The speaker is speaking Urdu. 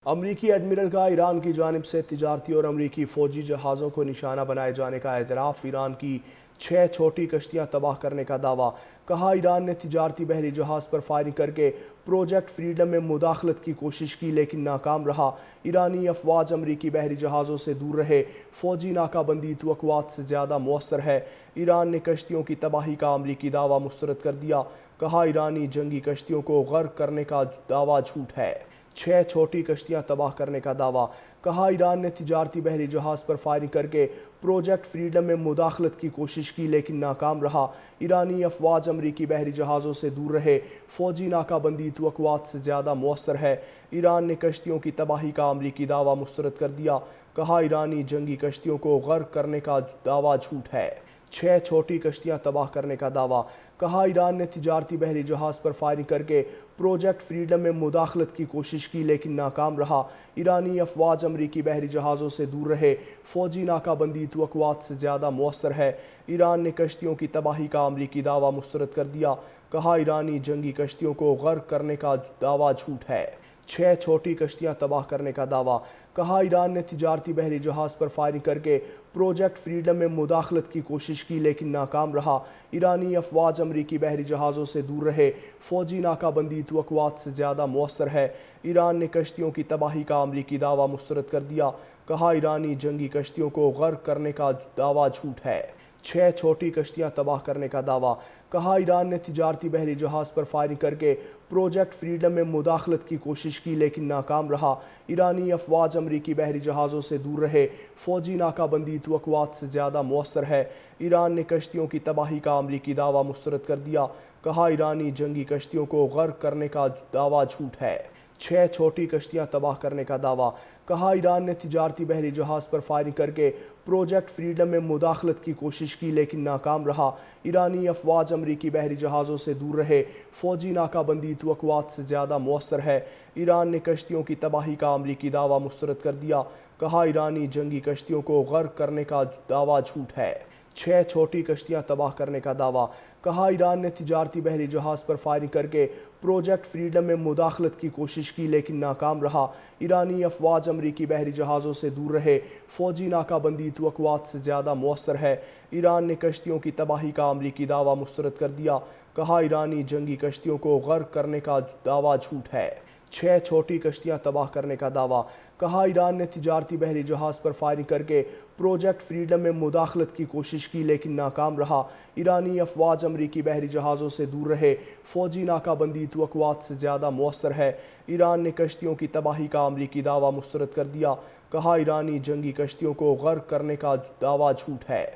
امریکی ایڈمرل کا ایران کی جانب سے تجارتی اور امریکی فوجی جہازوں کو نشانہ بنائے جانے کا اعتراف، ایران کی 6 چھوٹی کشتیاں تباہ کرنے کا دعویٰ۔ کہا ایران نے تجارتی بحری جہاز پر فائرنگ کرکے پروجیکٹ فریڈم میں مداخلت کی کوشش کی لیکن ناکام رہا۔ ایرانی افواج امریکی بحری جہازوں سے دور رہے۔ فوجی ناکہ بندی توقعات سے زیادہ مؤثر ہے۔ ایران نے کشتیوں کی تباہی کا امریکی دعویٰ مسترد کر دیا۔ کہا ایرانی جنگی کشتیوں کو غرق کرنے کا دعویٰ جھوٹ ہے۔ 6 چھوٹی کشتیاں تباہ کرنے کا دعویٰ۔ کہا ایران نے تجارتی بحری جہاز پر فائرنگ کرکے پروجیکٹ فریڈم میں مداخلت کی کوشش کی لیکن ناکام رہا۔ ایرانی افواج امریکی بحری جہازوں سے دور رہے۔ فوجی ناکہ بندی توقعات سے زیادہ مؤثر ہے۔ ایران نے کشتیوں کی تباہی کا امریکی دعویٰ مسترد کر دیا۔ کہا ایرانی جنگی کشتیوں کو غرق کرنے کا دعویٰ جھوٹ ہے۔ 6 چھوٹی کشتیاں تباہ کرنے کا دعویٰ۔ کہا ایران نے تجارتی بحری جہاز پر فائرنگ کرکے پروجیکٹ فریڈم میں مداخلت کی کوشش کی لیکن ناکام رہا۔ ایرانی افواج امریکی بحری جہازوں سے دور رہے۔ فوجی ناکہ بندی توقعات سے زیادہ مؤثر ہے۔ ایران نے کشتیوں کی تباہی کا امریکی دعویٰ مسترد کر دیا۔ کہا ایرانی جنگی کشتیوں کو غرق کرنے کا دعویٰ جھوٹ ہے۔ 6 چھوٹی کشتیاں تباہ کرنے کا دعویٰ۔ کہا ایران نے تجارتی بحری جہاز پر فائرنگ کرکے پروجیکٹ فریڈم میں مداخلت کی کوشش کی لیکن ناکام رہا۔ ایرانی افواج امریکی بحری جہازوں سے دور رہے۔ فوجی ناکہ بندی توقعات سے زیادہ مؤثر ہے۔ ایران نے کشتیوں کی تباہی کا امریکی دعویٰ مسترد کر دیا۔ کہا ایرانی جنگی کشتیوں کو غرق کرنے کا دعویٰ جھوٹ ہے۔ 6 چھوٹی کشتیاں تباہ کرنے کا دعویٰ۔ کہا ایران نے تجارتی بحری جہاز پر فائرنگ کرکے پروجیکٹ فریڈم میں مداخلت کی کوشش کی لیکن ناکام رہا۔ ایرانی افواج امریکی بحری جہازوں سے دور رہے۔ فوجی ناکہ بندی توقعات سے زیادہ مؤثر ہے۔ ایران نے کشتیوں کی تباہی کا امریکی دعویٰ مسترد کر دیا۔ کہا ایرانی جنگی کشتیوں کو غرق کرنے کا دعویٰ جھوٹ ہے۔ 6 چھوٹی کشتیاں تباہ کرنے کا دعویٰ۔ کہا ایران نے تجارتی بحری جہاز پر فائرنگ کرکے پروجیکٹ فریڈم میں مداخلت کی کوشش کی لیکن ناکام رہا۔ ایرانی افواج امریکی بحری جہازوں سے دور رہے۔ فوجی ناکہ بندی توقعات سے زیادہ مؤثر ہے۔ ایران نے کشتیوں کی تباہی کا امریکی دعویٰ مسترد کر دیا۔ کہا ایرانی جنگی کشتیوں کو غرق کرنے کا دعویٰ جھوٹ ہے۔ 6 چھوٹی کشتیاں تباہ کرنے کا دعویٰ۔ کہا ایران نے تجارتی بحری جہاز پر فائرنگ کرکے پروجیکٹ فریڈم میں مداخلت کی کوشش کی لیکن ناکام رہا۔ ایرانی افواج امریکی بحری جہازوں سے دور رہے۔ فوجی ناکہ بندی توقعات سے زیادہ مؤثر ہے۔ ایران نے کشتیوں کی تباہی کا امریکی دعویٰ مسترد کر دیا۔ کہا ایرانی جنگی کشتیوں کو غرق کرنے کا دعویٰ جھوٹ ہے۔ 6 چھوٹی کشتیاں تباہ کرنے کا دعویٰ۔ کہا ایران نے تجارتی بحری جہاز پر فائرنگ کرکے پروجیکٹ فریڈم میں مداخلت کی کوشش کی لیکن ناکام رہا۔ ایرانی افواج امریکی بحری جہازوں سے دور رہے۔ فوجی ناکہ بندی توقعات سے زیادہ مؤثر ہے۔ ایران نے کشتیوں کی تباہی کا امریکی دعویٰ مسترد کر دیا۔ کہا ایرانی جنگی کشتیوں کو غرق کرنے کا دعویٰ جھوٹ ہے۔